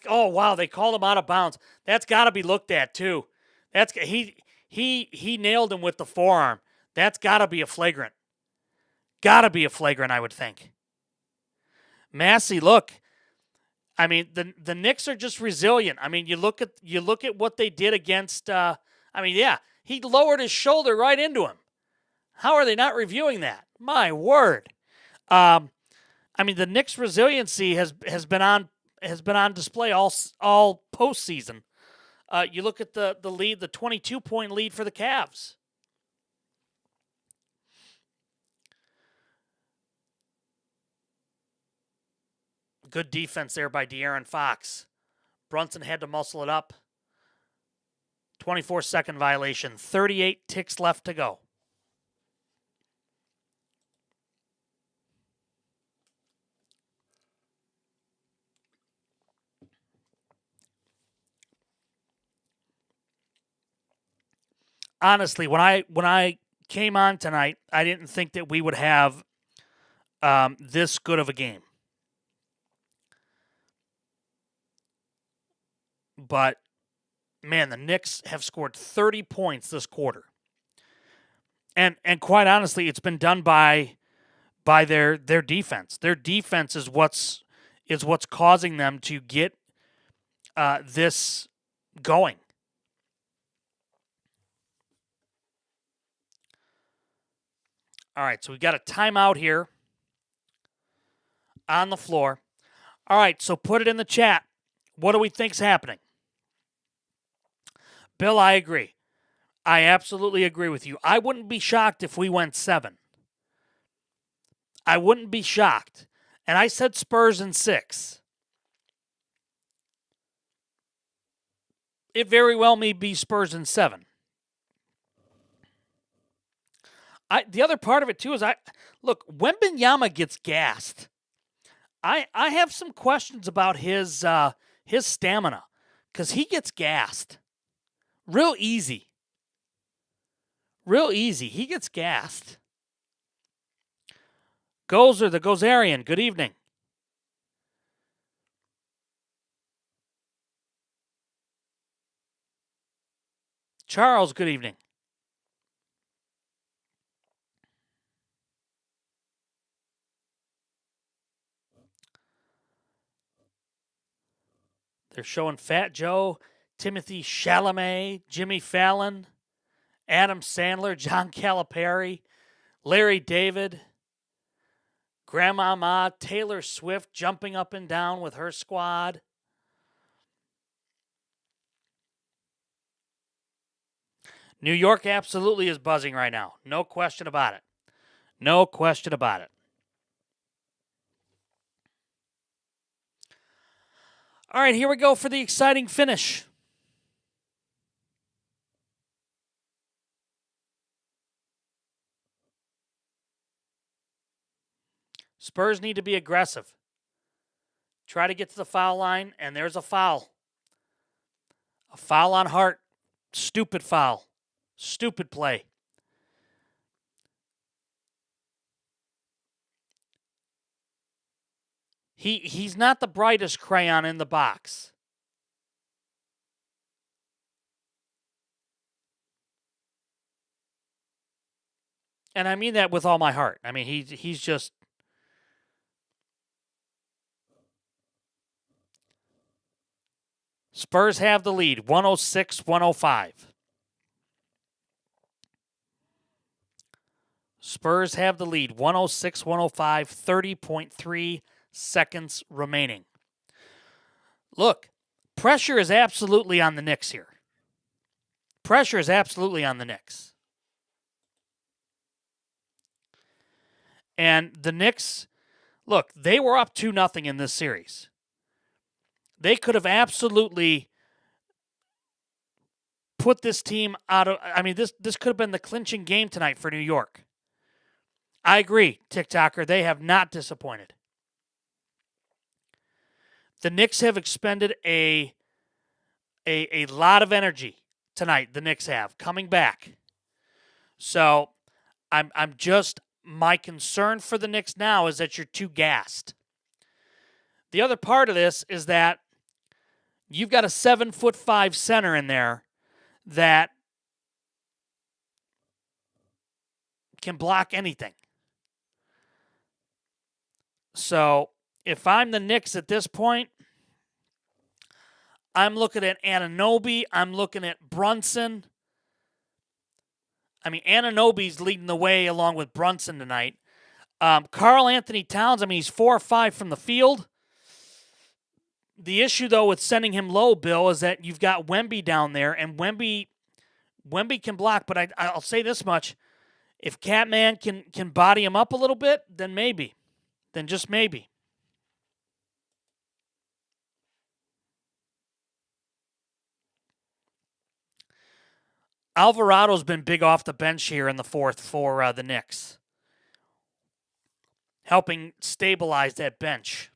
Wow, they called him out of bounds. That's got to be looked at too. He nailed him with the forearm. That's got to be a flagrant. Got to be a flagrant, I would think. Massey, look. I mean, the Knicks are just resilient. I mean, you look at what they did against he lowered his shoulder right into him. How are they not reviewing that? My word. The Knicks' resiliency has been on display all postseason. You look at the lead, the 22-point lead for the Cavs. Good defense there by De'Aaron Fox. Brunson had to muscle it up. 24-second violation. 38 ticks left to go. Honestly, when I came on tonight, I didn't think that we would have this good of a game. But, man, the Knicks have scored 30 points this quarter. And quite honestly, it's been done by their defense. Their defense is what's causing them to get this going. All right, so we got a timeout here on the floor. All right, so put it in the chat. What do we think's happening? Bill, I agree. I absolutely agree with you. I wouldn't be shocked if we went 7. I wouldn't be shocked. And I said Spurs in 6. It very well may be Spurs in 7. The other part of it, too, is look, Wembanyama gets gassed. I have some questions about his stamina because he gets gassed. Real easy. He gets gassed. Gozer, the Gozerian, good evening. Charles, good evening. They're showing Fat Joe, Timothy Chalamet, Jimmy Fallon, Adam Sandler, John Calipari, Larry David, Grandma Ma, Taylor Swift jumping up and down with her squad. New York absolutely is buzzing right now. No question about it. No question about it. All right, here we go for the exciting finish. Spurs need to be aggressive. Try to get to the foul line, and there's a foul. A foul on Hart. Stupid foul. Stupid play. He's not the brightest crayon in the box. And I mean that with all my heart. I mean, he's just... Spurs have the lead, 106-105. Spurs have the lead, 106-105, 30.3 seconds remaining. Look, pressure is absolutely on the Knicks here. Pressure is absolutely on the Knicks. And the Knicks, look, they were up 2-0 in this series. They could have absolutely put this team out of... I mean, this could have been the clinching game tonight for New York. I agree, TikToker. They have not disappointed. The Knicks have expended a lot of energy tonight. The Knicks have coming back. So I'm just... My concern for the Knicks now is that you're too gassed. The other part of this is that you've got a 7'5" center in there that can block anything. So if I'm the Knicks at this point, I'm looking at Anunoby. I'm looking at Brunson. I mean, Anunoby's leading the way along with Brunson tonight. Karl Anthony Towns, I mean, he's 4 or 5 from the field. The issue, though, with sending him low, Bill, is that you've got Wemby down there, and Wemby can block. But I'll say this much. If Catman can body him up a little bit, then maybe. Then just maybe. Alvarado's been big off the bench here in the fourth for the Knicks, helping stabilize that bench.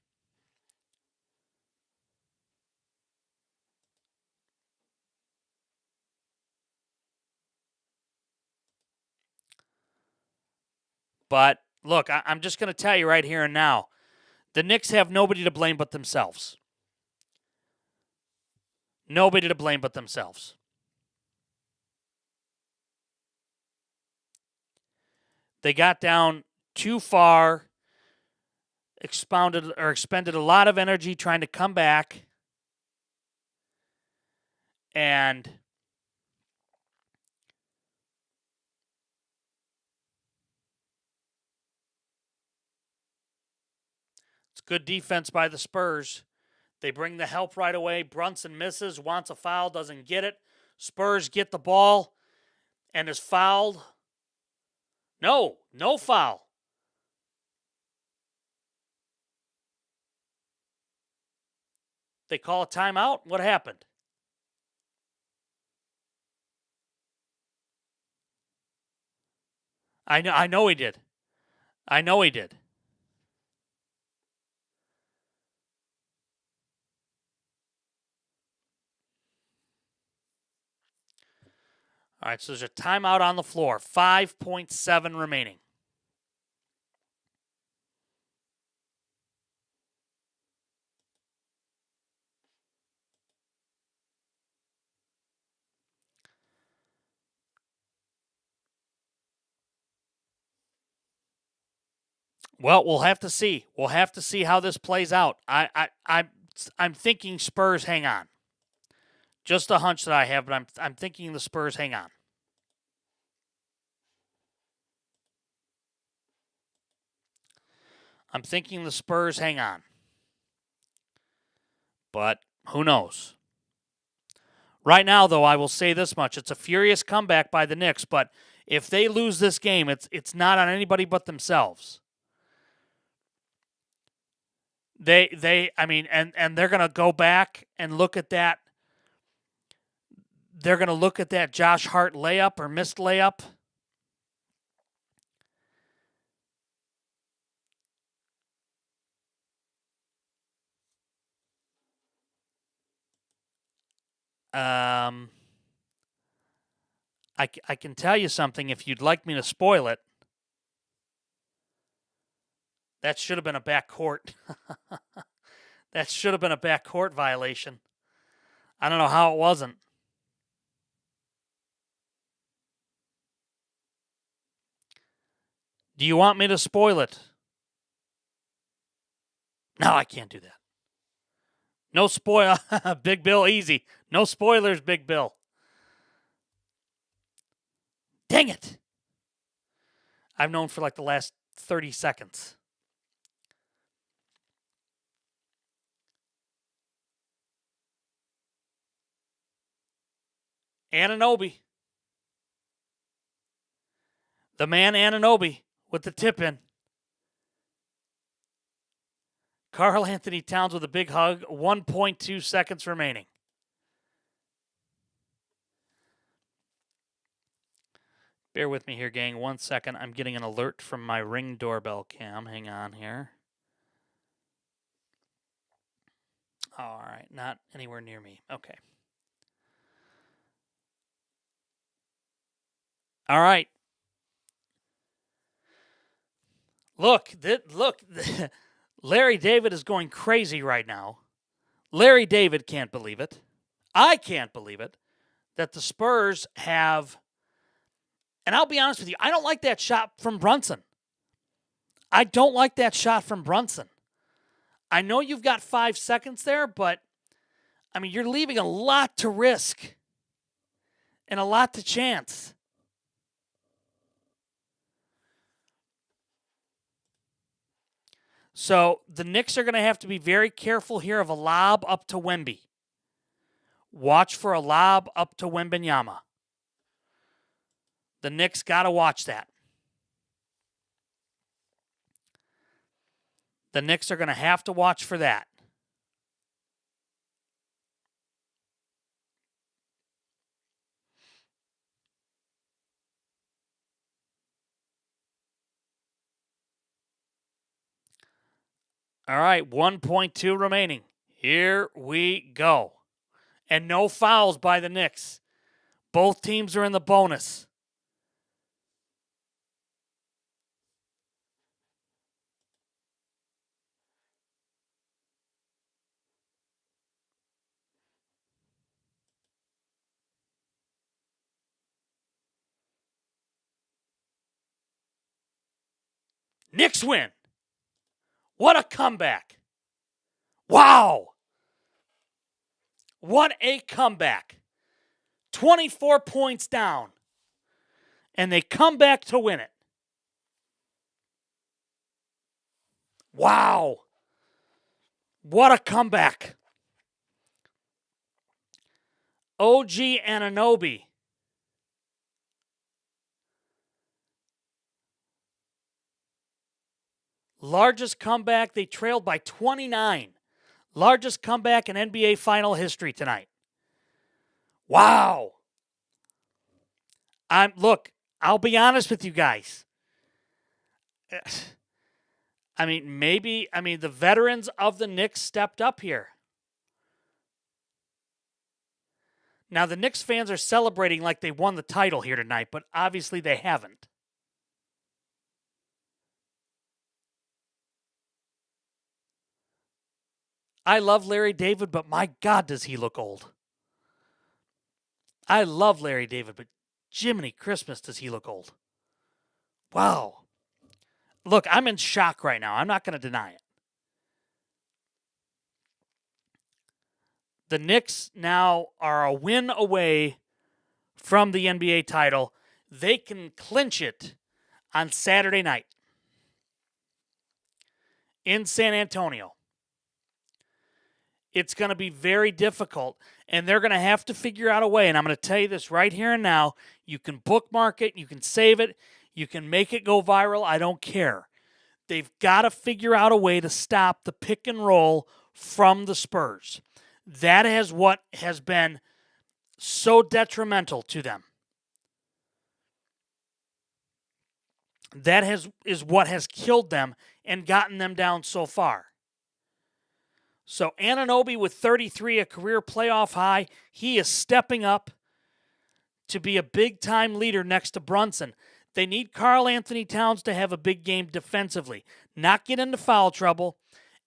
But look, I'm just going to tell you right here and now, the Knicks have nobody to blame but themselves. Nobody to blame but themselves. They got down too far, expended a lot of energy trying to come back, and it's good defense by the Spurs. They bring the help right away. Brunson misses, wants a foul, doesn't get it. Spurs get the ball and is fouled. No foul. They call a timeout. What happened? I know he did. I know he did. All right, so there's a timeout on the floor. 5.7 remaining. Well, we'll have to see. We'll have to see how this plays out. I'm thinking Spurs hang on. Just a hunch that I have, but I'm thinking the Spurs hang on. I'm thinking the Spurs hang on. But who knows? Right now, though, I will say this much. It's a furious comeback by the Knicks, but if they lose this game, it's not on anybody but themselves. I mean, and they're going to go back and look at that. They're going to look at that Josh Hart layup or missed layup. I can tell you something if you'd like me to spoil it. That should have been a backcourt. That should have been a backcourt violation. I don't know how it wasn't. Do you want me to spoil it? No, I can't do that. No spoil. Big Bill, easy. No spoilers, Big Bill. Dang it. I've known for like the last 30 seconds. Anunoby. The man Anunoby with the tip in. Karl Anthony Towns with a big hug. 1.2 seconds remaining. Bear with me here, gang. 1 second. I'm getting an alert from my Ring doorbell cam. Hang on here. All right. Not anywhere near me. Okay. All right. Look. Larry David is going crazy right now. Larry David can't believe it. I can't believe it that the Spurs have. And I'll be honest with you, I don't like that shot from Brunson. I don't like that shot from Brunson. I know you've got 5 seconds there, but I mean, you're leaving a lot to risk and a lot to chance. So the Knicks are going to have to be very careful here of a lob up to Wemby. Watch for a lob up to Wembanyama. The Knicks got to watch that. The Knicks are going to have to watch for that. All right, 1.2 remaining. Here we go. And no fouls by the Knicks. Both teams are in the bonus. Knicks win. What a comeback. Wow. What a comeback. 24 points down. And they come back to win it. Wow. What a comeback. OG Anunoby. Largest comeback. They trailed by 29. Largest comeback in NBA final history tonight. Wow. Look, I'll be honest with you guys. The veterans of the Knicks stepped up here. Now, the Knicks fans are celebrating like they won the title here tonight, but obviously they haven't. I love Larry David, but my God, does he look old. I love Larry David, but Jiminy Christmas, does he look old. Wow. Look, I'm in shock right now. I'm not going to deny it. The Knicks now are a win away from the NBA title. They can clinch it on Saturday night in San Antonio. It's going to be very difficult, and they're going to have to figure out a way. And I'm going to tell you this right here and now. You can bookmark it. You can save it. You can make it go viral. I don't care. They've got to figure out a way to stop the pick and roll from the Spurs. That is what has been so detrimental to them. That is what has killed them and gotten them down so far. So Anunoby with 33, a career playoff high. He is stepping up to be a big-time leader next to Brunson. They need Karl-Anthony Towns to have a big game defensively, not get into foul trouble,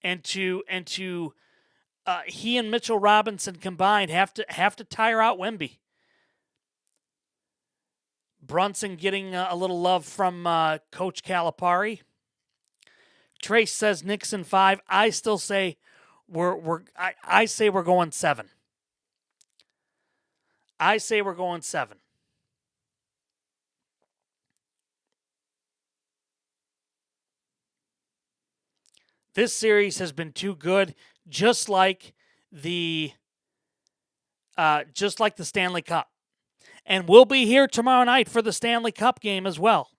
and to he and Mitchell Robinson combined have to tire out Wemby. Brunson getting a little love from Coach Calipari. Trace says Knicks in 5. I still say I say we're going 7. I say we're going 7. This series has been too good, just like the Stanley Cup. And we'll be here tomorrow night for the Stanley Cup game as well.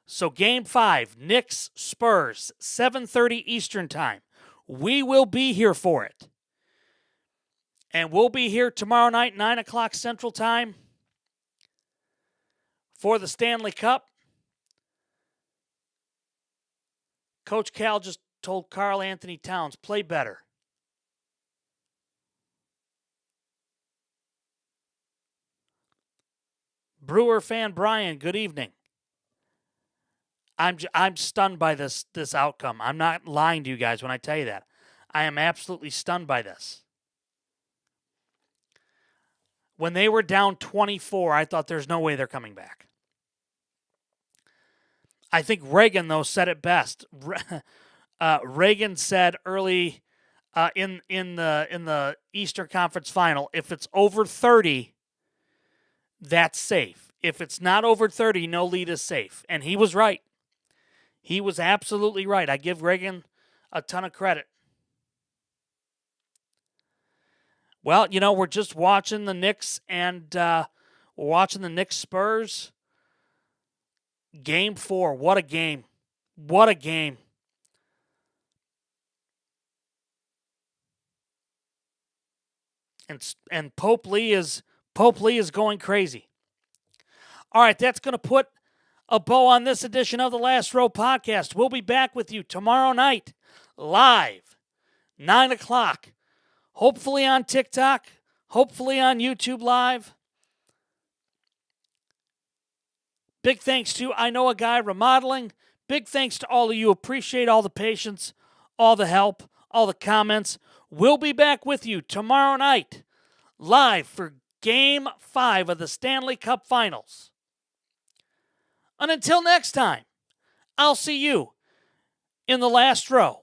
So Game 5, Knicks Spurs, 7:30 Eastern Time. We will be here for it. And we'll be here tomorrow night, 9 o'clock Central Time, for the Stanley Cup. Coach Cal just told Karl-Anthony Towns, play better. Brewer fan Brian, good evening. I'm stunned by this outcome. I'm not lying to you guys when I tell you that. I am absolutely stunned by this. When they were down 24, I thought there's no way they're coming back. I think Reagan, though, said it best. Reagan said early in the Eastern Conference Final, if it's over 30, that's safe. If it's not over 30, no lead is safe. And he was right. He was absolutely right. I give Reagan a ton of credit. Well, we're just watching the Knicks and we're watching the Knicks Spurs. Game 4. What a game. What a game. And Pope Lee is going crazy. All right, that's going to put a bow on this edition of the Last Row Podcast. We'll be back with you tomorrow night, live, 9 o'clock, hopefully on TikTok, hopefully on YouTube Live. Big thanks to I Know a Guy Remodeling. Big thanks to all of you. Appreciate all the patience, all the help, all the comments. We'll be back with you tomorrow night, live for Game 5 of the Stanley Cup Finals. And until next time, I'll see you in the last row.